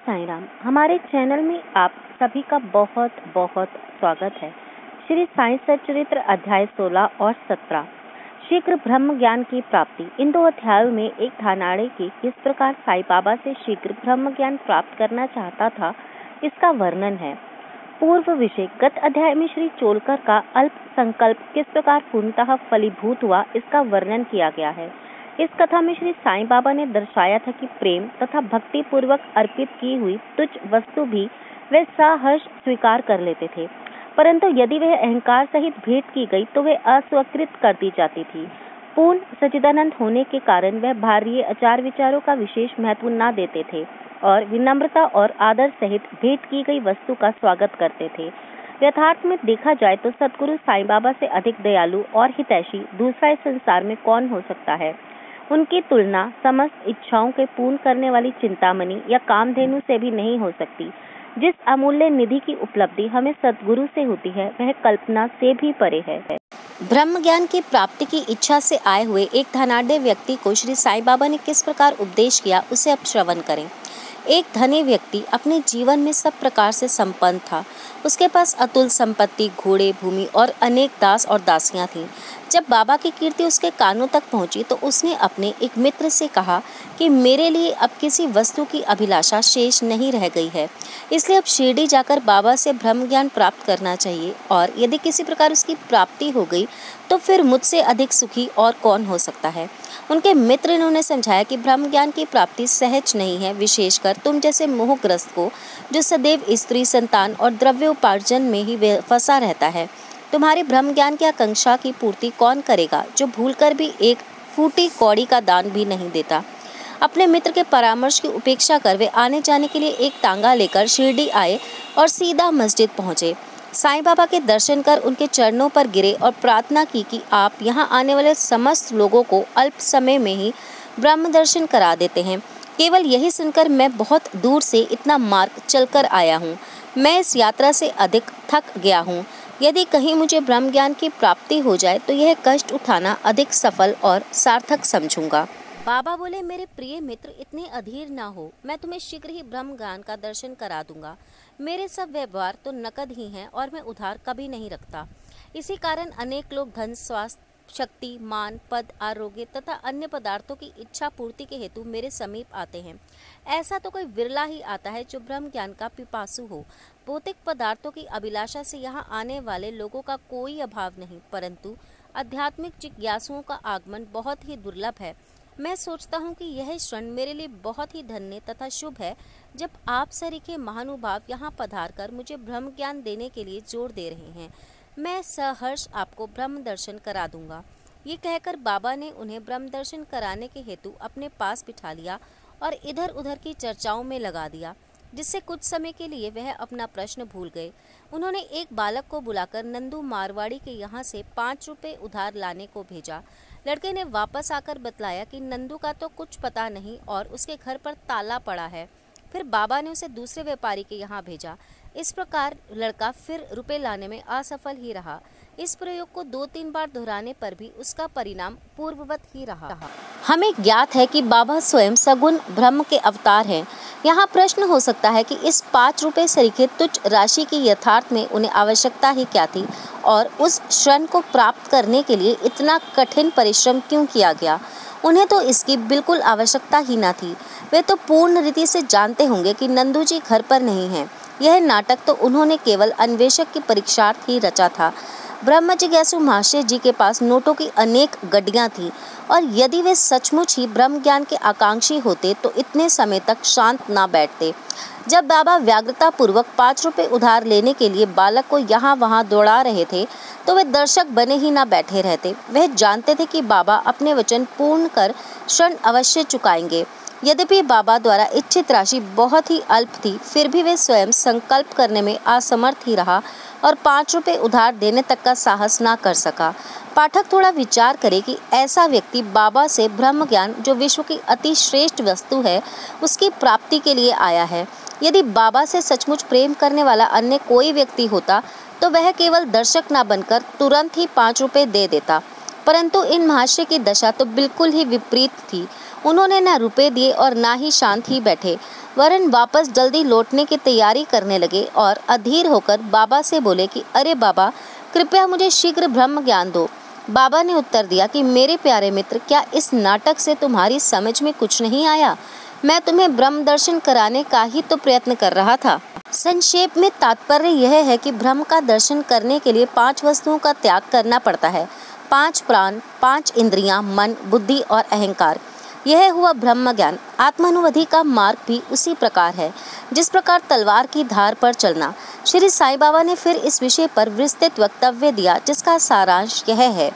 साईं राम। हमारे चैनल में आप सभी का बहुत बहुत स्वागत है। श्री साईं सच्चरित्र अध्याय 16 और 17 शीघ्र ब्रह्म ज्ञान की प्राप्ति। इन दो अध्यायों में एक धानाड़े की किस प्रकार साईं बाबा से शीघ्र ब्रह्म ज्ञान प्राप्त करना चाहता था, इसका वर्णन है। पूर्व विषय गत अध्याय में श्री चोलकर का अल्प संकल्प किस प्रकार पूर्णतः फलीभूत हुआ, इसका वर्णन किया गया है। इस कथा में श्री साईं बाबा ने दर्शाया था कि प्रेम तथा भक्ति पूर्वक अर्पित की हुई तुच्छ वस्तु भी वे सहर्ष स्वीकार कर लेते थे, परंतु यदि वह अहंकार सहित भेंट की गई तो वे अस्वीकृत कर दी जाती थी। पूर्ण सच्चिदानंद होने के कारण वह बाह्य आचार विचारों का विशेष महत्व न देते थे और विनम्रता और आदर सहित भेंट की गई वस्तु का स्वागत करते थे। यथार्थ में देखा जाए तो सद्गुरु साईं बाबा से अधिक दयालु और हितैषी दूसरा इस संसार में कौन हो सकता है। उनकी तुलना समस्त इच्छाओं के पूर्ण करने वाली चिंतामणि या कामधेनु से भी नहीं हो सकती। जिस अमूल्य निधि की उपलब्धि हमें सद्गुरु से होती है, वह कल्पना से भी परे है। ब्रह्म ज्ञान की प्राप्ति की इच्छा से आए हुए एक धनाढ्य व्यक्ति को श्री साईं बाबा ने किस प्रकार उपदेश किया, उसे अब श्रवण करें। एक धनी व्यक्ति अपने जीवन में सब प्रकार से संपन्न था। उसके पास अतुल संपत्ति, घोड़े, भूमि और अनेक दास और दासियां थीं। जब बाबा की कीर्ति उसके कानों तक पहुंची तो उसने अपने एक मित्र से कहा कि मेरे लिए अब किसी वस्तु की अभिलाषा शेष नहीं रह गई है, इसलिए अब शिरडी जाकर बाबा से ब्रह्म ज्ञान प्राप्त करना चाहिए, और यदि किसी प्रकार उसकी प्राप्ति हो गई तो फिर मुझसे अधिक सुखी और कौन हो सकता है। उनके मित्र ने उन्हें समझाया कि ब्रह्म ज्ञान की प्राप्ति सहज नहीं है, विशेषकर तुम जैसे मोहग्रस्त को, जो सदैव स्त्री, संतान और द्रव्य उपार्जन में ही फंसा रहता है। तुम्हारी ब्रह्म ज्ञान की आकांक्षा की पूर्ति कौन करेगा, जो भूलकर भी एक फूटी कौड़ी का दान भी नहीं देता। अपने मित्र के परामर्श की उपेक्षा कर वे आने जाने के लिए एक तांगा लेकर शिरडी आए और सीधा मस्जिद पहुंचे। साईं बाबा के दर्शन कर उनके चरणों पर गिरे और प्रार्थना की कि आप यहाँ आने वाले समस्त लोगों को अल्प समय में ही ब्रह्म दर्शन करा देते हैं। केवल यही सुनकर मैं बहुत दूर से इतना मार्ग चलकर आया हूँ। मैं इस यात्रा से अधिक थक गया हूँ। यदि कहीं मुझे ब्रह्म ज्ञान की प्राप्ति हो जाए तो यह कष्ट उठाना अधिक सफल और सार्थक समझूंगा। बाबा बोले, मेरे प्रिय मित्र, इतने अधीर ना हो। मैं तुम्हें शीघ्र ही ब्रह्म ज्ञान का दर्शन करा दूंगा। मेरे सब व्यवहार तो नकद ही हैं और मैं उधार कभी नहीं रखता। इसी कारण अनेक लोग धन, स्वास्थ्य, शक्ति, मान, पद, आरोग्य तथा अन्य पदार्थों की इच्छा पूर्ति के हेतु मेरे समीप आते हैं। ऐसा तो कोई विरला ही आता है जो ब्रह्म ज्ञान का पिपासु हो। भौतिक पदार्थों की अभिलाषा से यहाँ आने वाले लोगों का कोई अभाव नहीं, परंतु आध्यात्मिक जिज्ञासुओं का आगमन बहुत ही दुर्लभ है। मैं सोचता हूँ कि यह क्षण मेरे लिए बहुत ही धन्य तथा शुभ है, जब आप सरीखे महानुभाव यहाँ पधार कर मुझे ब्रह्म ज्ञान देने के लिए जोर दे रहे हैं। मैं सहर्ष आपको ब्रह्म दर्शन करा दूंगा। ये कहकर बाबा ने उन्हें ब्रह्म दर्शन कराने के हेतु अपने पास बिठा लिया और इधर उधर की चर्चाओं में लगा दिया, जिससे कुछ समय के लिए वह अपना प्रश्न भूल गए। उन्होंने एक बालक को बुलाकर नंदू मारवाड़ी के यहाँ से 5 रुपए उधार लाने को भेजा। लड़के ने वापस आकर बतलाया कि नंदू का तो कुछ पता नहीं और उसके घर पर ताला पड़ा है। फिर बाबा ने उसे दूसरे व्यापारी के यहाँ भेजा। इस प्रकार लड़का फिर रुपए लाने में असफल ही रहा। इस प्रयोग को 2-3 बार दोहराने पर भी उसका परिणाम पूर्ववत ही रहा। हमें ज्ञात है कि बाबा स्वयं सगुण ब्रह्म के अवतार हैं। यहाँ प्रश्न हो सकता है कि इस 5 रुपए सरीखे तुच्छ राशि की यथार्थ में उन्हें आवश्यकता ही क्या थी, और उस क्षण को प्राप्त करने के लिए इतना कठिन परिश्रम क्यों किया गया। उन्हें तो इसकी बिल्कुल आवश्यकता ही न थी। वे तो पूर्ण रीति से जानते होंगे कि नंदू जी घर पर नहीं हैं। यह नाटक तो उन्होंने केवल अन्वेषक की परीक्षार्थ ही रचा था। ब्रह्म जिज्ञासु महाशय जी के पास नोटों की अनेक गड्डियां थीं, और यदि वे सचमुच ही ब्रह्म ज्ञान के आकांक्षी होते तो इतने समय तक शांत ना बैठते। जब बाबा व्याग्रता पूर्वक 5 रुपए उधार लेने के लिए बालक को यहाँ वहाँ दौड़ा रहे थे तो वे दर्शक बने ही ना बैठे रहते। वह जानते थे कि बाबा अपने वचन पूर्ण कर ऋण अवश्य चुकाएंगे। यद्यपि बाबा द्वारा इच्छित राशि बहुत ही अल्प थी, फिर भी वे स्वयं संकल्प करने में असमर्थ ही रहा और 5 रुपए उधार देने तक का साहस ना कर सका। पाठक थोड़ा विचार करे कि ऐसा व्यक्ति बाबा से ब्रह्म ज्ञान, जो विश्व की अति श्रेष्ठ वस्तु है, उसकी प्राप्ति के लिए आया है। यदि बाबा से सचमुच प्रेम करने वाला अन्य कोई व्यक्ति होता तो वह केवल दर्शक न बनकर तुरंत ही 5 रुपए दे देता, परंतु इन महाशय की दशा तो बिल्कुल ही विपरीत थी। उन्होंने न रुपए दिए और ना ही शांत ही बैठे। वरन वापस जल्दी लौटने की तैयारी करने लगे और अधीर होकर बाबा से बोले कि अरे बाबा, कृपया मुझे शीघ्र ब्रह्म ज्ञान दो। बाबा ने उत्तर दिया कि मेरे प्यारे मित्र, क्या इस नाटक से तुम्हारी समझ में कुछ नहीं आया? मैं तुम्हें ब्रह्म दर्शन कराने का ही तो प्रयत्न कर रहा था। संक्षेप में तात्पर्य यह है कि ब्रह्म का दर्शन करने के लिए 5 वस्तुओं का त्याग करना पड़ता है। 5 प्राण, 5 इंद्रियां, मन, बुद्धि और अहंकार। यह हुआ ब्रह्म ज्ञान। आत्मानुभूति का मार्ग भी उसी प्रकार है जिस प्रकार तलवार की धार पर चलना। श्री साईं बाबा ने फिर इस विषय पर विस्तृत वक्तव्य दिया, जिसका सारांश यह है।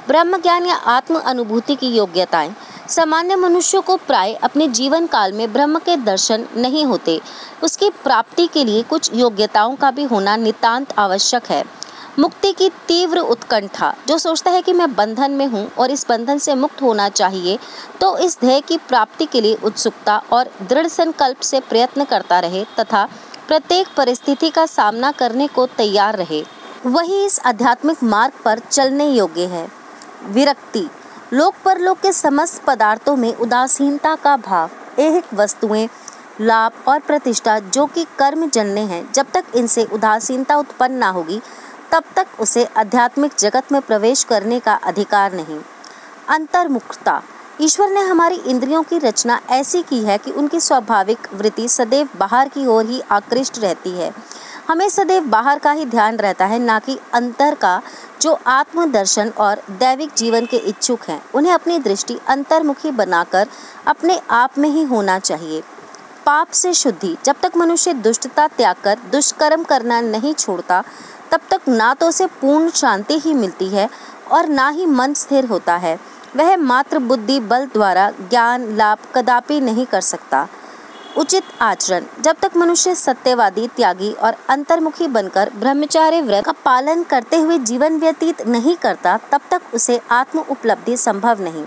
ब्रह्म ज्ञान या आत्म अनुभूति की योग्यताएं। सामान्य मनुष्यों को प्राय अपने जीवन काल में ब्रह्म के दर्शन नहीं होते। उसकी प्राप्ति के लिए कुछ योग्यताओं का भी होना नितांत आवश्यक है। मुक्ति की तीव्र उत्कंठा, जो सोचता है कि मैं बंधन में हूँ और इस बंधन से मुक्त होना चाहिए, तो इस ध्येय की प्राप्ति के लिए उत्सुकता और दृढ़ संकल्प से प्रयत्न करता रहे तथा प्रत्येक परिस्थिति का सामना करने को तैयार रहे, वही इस आध्यात्मिक मार्ग पर चलने योग्य है। विरक्ति, लोक परलोक के समस्त पदार्थों में उदासीनता का भाव। ऐहिक वस्तुएं, लाभ और प्रतिष्ठा जो कि कर्मजन्य हैं, जब तक इनसे उदासीनता उत्पन्न ना होगी तब तक उसे आध्यात्मिक जगत में प्रवेश करने का अधिकार नहीं। अंतर्मुखता, ईश्वर ने हमारी इंद्रियों की रचना ऐसी की है कि उनकी स्वाभाविक वृत्ति सदैव बाहर की ओर ही आकृष्ट रहती है। हमें सदैव बाहर का ही ध्यान रहता है, ना कि अंतर का। जो आत्मदर्शन और दैविक जीवन के इच्छुक हैं, उन्हें अपनी दृष्टि अंतर्मुखी बनाकर अपने आप में ही होना चाहिए। पाप से शुद्धि, जब तक मनुष्य दुष्टता त्याग कर दुष्कर्म करना नहीं छोड़ता, तब तक ना तो उसे पूर्ण शांति ही मिलती है और ना ही मन स्थिर होता है। वह मात्र बुद्धि बल द्वारा ज्ञान लाभ कदापि नहीं कर सकता। उचित आचरण, जब तक मनुष्य सत्यवादी, त्यागी और अंतर्मुखी बनकर ब्रह्मचार्य व्रत का पालन करते हुए जीवन व्यतीत नहीं करता, तब तक उसे आत्म उपलब्धि संभव नहीं।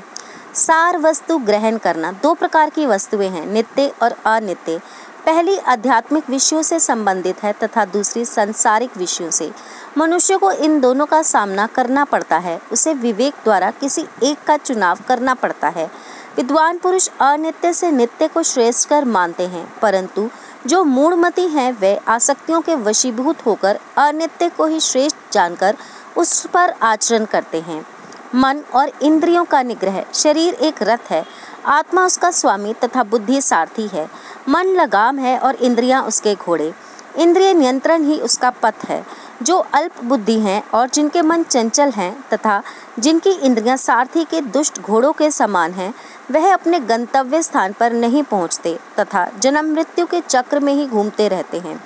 सार वस्तु ग्रहण करना। 2 प्रकार की वस्तुएं हैं, नित्य और अनित्य। पहली आध्यात्मिक विषयों से संबंधित है तथा दूसरी सांसारिक विषयों से। मनुष्य को इन दोनों का सामना करना पड़ता है। उसे विवेक द्वारा किसी एक का चुनाव करना पड़ता है। विद्वान पुरुष अनित्य से नित्य को श्रेष्ठकर मानते हैं, परंतु जो मूढ़मती हैं वे आसक्तियों के वशीभूत होकर अनित्य को ही श्रेष्ठ जानकर उस पर आचरण करते हैं। मन और इंद्रियों का निग्रह। शरीर एक रथ है, आत्मा उसका स्वामी तथा बुद्धि सारथी है। मन लगाम है और इंद्रियां उसके घोड़े। इंद्रिय नियंत्रण ही उसका पथ है। जो अल्प बुद्धि हैं और जिनके मन चंचल हैं तथा जिनकी इंद्रियां सारथी के दुष्ट घोड़ों के समान हैं, वह अपने गंतव्य स्थान पर नहीं पहुंचते तथा जन्म मृत्यु के चक्र में ही घूमते रहते हैं।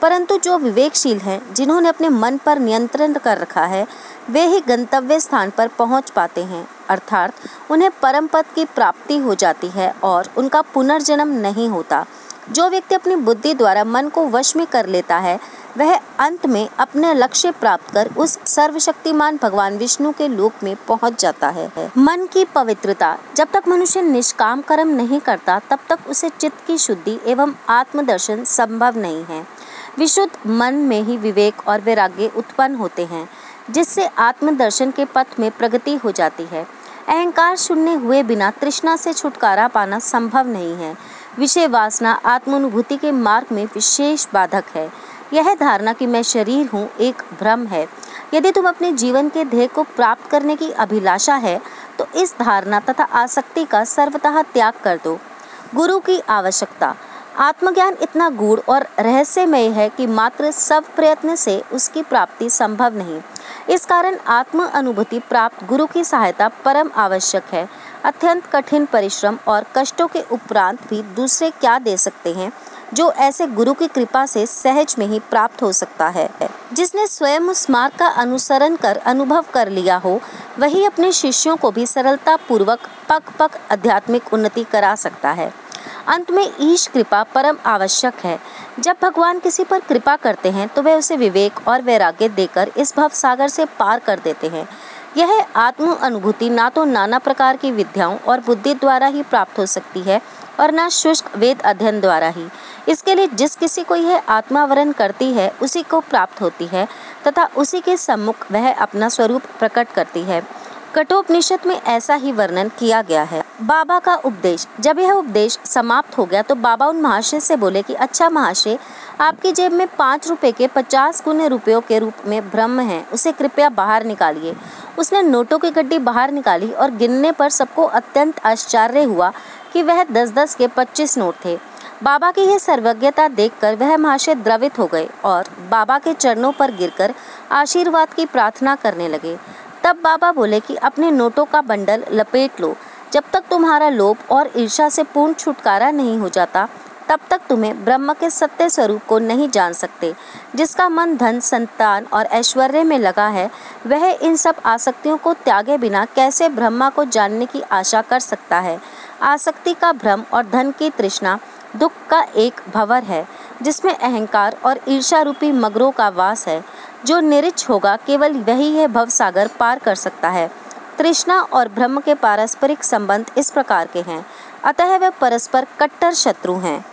परंतु जो विवेकशील हैं, जिन्होंने अपने मन पर नियंत्रण कर रखा है, वे ही गंतव्य स्थान पर पहुंच पाते हैं, अर्थात उन्हें परम पद की प्राप्ति हो जाती है और उनका पुनर्जन्म नहीं होता। जो व्यक्ति अपनी बुद्धि द्वारा मन को वश में कर लेता है, वह अंत में अपने लक्ष्य प्राप्त कर उस सर्वशक्तिमान भगवान विष्णु के लोक में पहुंच जाता है। मन की पवित्रता। जब तक मनुष्य निष्काम कर्म नहीं करता, तब तक उसे चित्त की शुद्धि एवं आत्मदर्शन संभव नहीं है। विशुद्ध मन में ही विवेक और वैराग्य उत्पन्न होते हैं, जिससे आत्मदर्शन के पथ में प्रगति हो जाती है। अहंकार शून्य हुए बिना तृष्णा से छुटकारा पाना संभव नहीं है। विषय वासना आत्मानुभूति के मार्ग में विशेष बाधक है। यह धारणा कि मैं शरीर हूँ एक भ्रम है। यदि तुम अपने जीवन के ध्येय को प्राप्त करने की अभिलाषा है, तो इस धारणा तथा आसक्ति का सर्वतः त्याग कर दो। गुरु की आवश्यकता। आत्मज्ञान इतना गूढ़ और रहस्यमय है कि मात्र सब प्रयत्न से उसकी प्राप्ति संभव नहीं। इस कारण आत्म अनुभूति प्राप्त गुरु की सहायता परम आवश्यक है। अत्यंत कठिन परिश्रम और कष्टों के उपरांत भी दूसरे क्या दे सकते हैं, जो ऐसे गुरु की कृपा से सहज में ही प्राप्त हो सकता है। जिसने स्वयं उस मार्ग का अनुसरण कर अनुभव कर लिया हो, वही अपने शिष्यों को भी सरलता पूर्वक पग पग आध्यात्मिक उन्नति करा सकता है। अंत में ईश कृपा परम आवश्यक है। जब भगवान किसी पर कृपा करते हैं, तो वे उसे विवेक और वैराग्य देकर इस भव सागर से पार कर देते हैं। यह आत्म अनुभूति ना तो नाना प्रकार की विद्याओं और बुद्धि द्वारा ही प्राप्त हो सकती है और न शुष्क वेद अध्ययन द्वारा ही। इसके लिए जिस किसी को यह आत्मावरण करती है, उसी को प्राप्त होती है तथा उसी के सम्मुख वह अपना स्वरूप प्रकट करती है। कठोपनिषद में ऐसा ही वर्णन किया गया है। बाबा का उपदेश। जब यह उपदेश समाप्त हो गया तो बाबा उन महाशय से बोले कि अच्छा महाशय, आपकी जेब में 5 रुपए के 50 गुने रुपयों के रूप में ब्रह्म है, उसे कृपया बाहर निकालिए। उसने नोटों की गड्डी बाहर निकाली और गिनने पर सबको अत्यंत आश्चर्य हुआ कि वह 10-10 के 25 नोट थे। बाबा की यह सर्वज्ञता देखकर वह महाशय द्रवित हो गए और बाबा के चरणों पर गिरकर आशीर्वाद की प्रार्थना करने लगे। तब बाबा बोले कि अपने नोटों का बंडल लपेट लो। जब तक तुम्हारा लोभ और ईर्ष्या से पूर्ण छुटकारा नहीं हो जाता, तब तक तुम्हें ब्रह्म के सत्य स्वरूप को नहीं जान सकते। जिसका मन धन, संतान और ऐश्वर्य में लगा है, वह इन सब आसक्तियों को त्यागे बिना कैसे ब्रह्मा को जानने की आशा कर सकता है। आसक्ति का भ्रम और धन की तृष्णा दुख का एक भंवर है, जिसमें अहंकार और ईर्ष्या रूपी मगरों का वास है। जो निरिच्छ होगा, केवल वही यह भवसागर पार कर सकता है। तृष्णा और ब्रह्म के पारस्परिक संबंध इस प्रकार के हैं, अतः वे परस्पर कट्टर शत्रु हैं।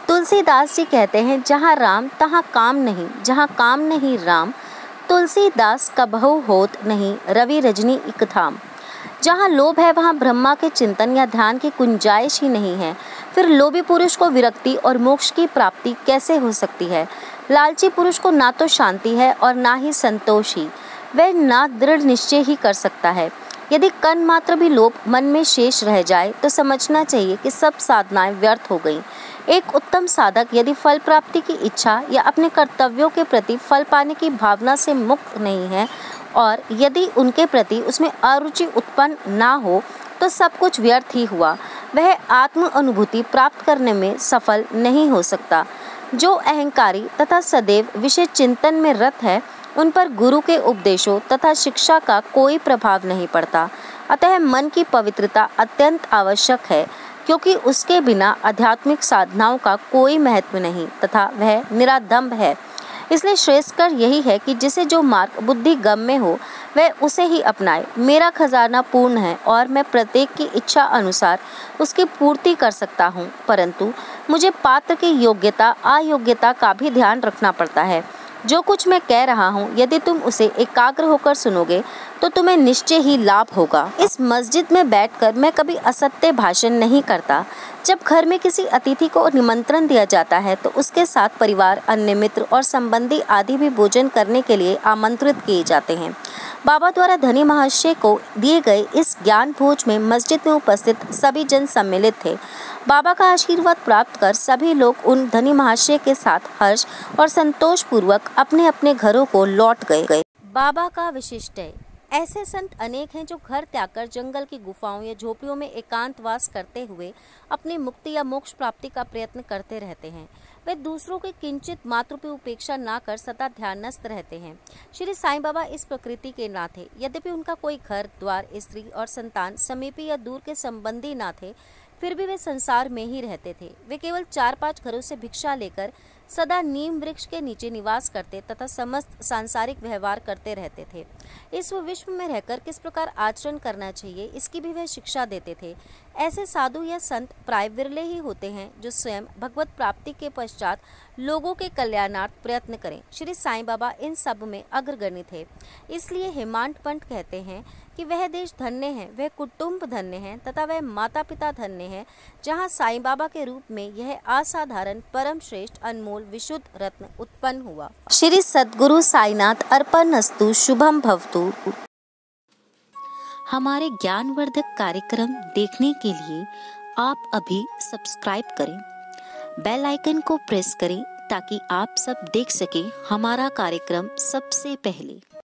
तुलसीदास जी कहते हैं, जहाँ राम तहाँ काम नहीं, जहाँ काम नहीं राम, तुलसीदास कबहु होत नहीं, रवि रजनी इक थाम। जहाँ लोभ है वहाँ ब्रह्मा के चिंतन या ध्यान की गुंजाइश ही नहीं है। फिर लोभी पुरुष को विरक्ति और मोक्ष की प्राप्ति कैसे हो सकती है। लालची पुरुष को ना तो शांति है और ना ही संतोष ही, वह ना दृढ़ निश्चय ही कर सकता है। यदि कण मात्र भी लोभ मन में शेष रह जाए तो समझना चाहिए कि सब साधनाएं व्यर्थ हो गईं। एक उत्तम साधक यदि फल प्राप्ति की इच्छा या अपने कर्तव्यों के प्रति फल पाने की भावना से मुक्त नहीं है और यदि उनके प्रति उसमें अरुचि उत्पन्न ना हो तो सब कुछ व्यर्थ ही हुआ। वह आत्म अनुभूति प्राप्त करने में सफल नहीं हो सकता। जो अहंकारी तथा सदैव विषय चिंतन में रत है, उन पर गुरु के उपदेशों तथा शिक्षा का कोई प्रभाव नहीं पड़ता। अतः मन की पवित्रता अत्यंत आवश्यक है, क्योंकि उसके बिना आध्यात्मिक साधनाओं का कोई महत्व नहीं तथा वह निरादंभ है। इसलिए श्रेष्ठकर यही है कि जिसे जो मार्ग बुद्धि गम्य हो वह उसे ही अपनाए। मेरा खजाना पूर्ण है और मैं प्रत्येक की इच्छा अनुसार उसकी पूर्ति कर सकता हूँ, परंतु मुझे पात्र की योग्यता अयोग्यता का भी ध्यान रखना पड़ता है। जो कुछ मैं कह रहा हूँ, यदि तुम उसे एकाग्र होकर सुनोगे तो तुम्हें निश्चय ही लाभ होगा। इस मस्जिद में बैठकर मैं कभी असत्य भाषण नहीं करता। जब घर में किसी अतिथि को निमंत्रण दिया जाता है तो उसके साथ परिवार, अन्य मित्र और संबंधी आदि भी भोजन करने के लिए आमंत्रित किए जाते हैं। बाबा द्वारा धनी महाशय को दिए गए इस ज्ञान भोज में मस्जिद में उपस्थित सभी जन सम्मिलित थे। बाबा का आशीर्वाद प्राप्त कर सभी लोग उन धनी महाशय के साथ हर्ष और संतोष पूर्वक अपने अपने घरों को लौट गए। बाबा का विशिष्ट है। ऐसे संत अनेक हैं जो घर त्यागकर जंगल की गुफाओं या झोपड़ियों में एकांतवास करते हुए अपनी मुक्ति या मोक्ष प्राप्ति का प्रयत्न करते रहते हैं। वे दूसरों की किंचित मात्र भी उपेक्षा ना कर सदा ध्यानस्थ रहते हैं। श्री साईं बाबा इस प्रकृति के ना थे। यद्यपि उनका कोई घर द्वार, स्त्री और संतान समीपी या दूर के संबंधी ना थे, फिर भी वे संसार में ही रहते थे। वे केवल 4-5 घरों से भिक्षा लेकर सदा नीम वृक्ष के नीचे निवास करते तथा समस्त सांसारिक व्यवहार करते रहते थे। इस विश्व में रहकर किस प्रकार आचरण करना चाहिए, इसकी भी वह शिक्षा देते थे। ऐसे साधु या संत प्राय विरले ही होते हैं जो स्वयं भगवत प्राप्ति के पश्चात लोगों के कल्याणार्थ प्रयत्न करें। श्री साईं बाबा इन सब में अग्रगण्य थे। इसलिए हेमांत पंत कहते हैं कि वह देश धन्य है, वह कुटुंब धन्य है तथा वह माता पिता धन्य है, जहाँ साईं बाबा के रूप में यह असाधारण परम श्रेष्ठ अनमोल विशुद्ध रत्न उत्पन्न हुआ। श्री सद्गुरु साईनाथ अर्पणस्तु। शुभम भवतु। हमारे ज्ञानवर्धक कार्यक्रम देखने के लिए आप अभी सब्सक्राइब करें, बेल आइकन को प्रेस करें ताकि आप सब देख सकें हमारा कार्यक्रम सबसे पहले।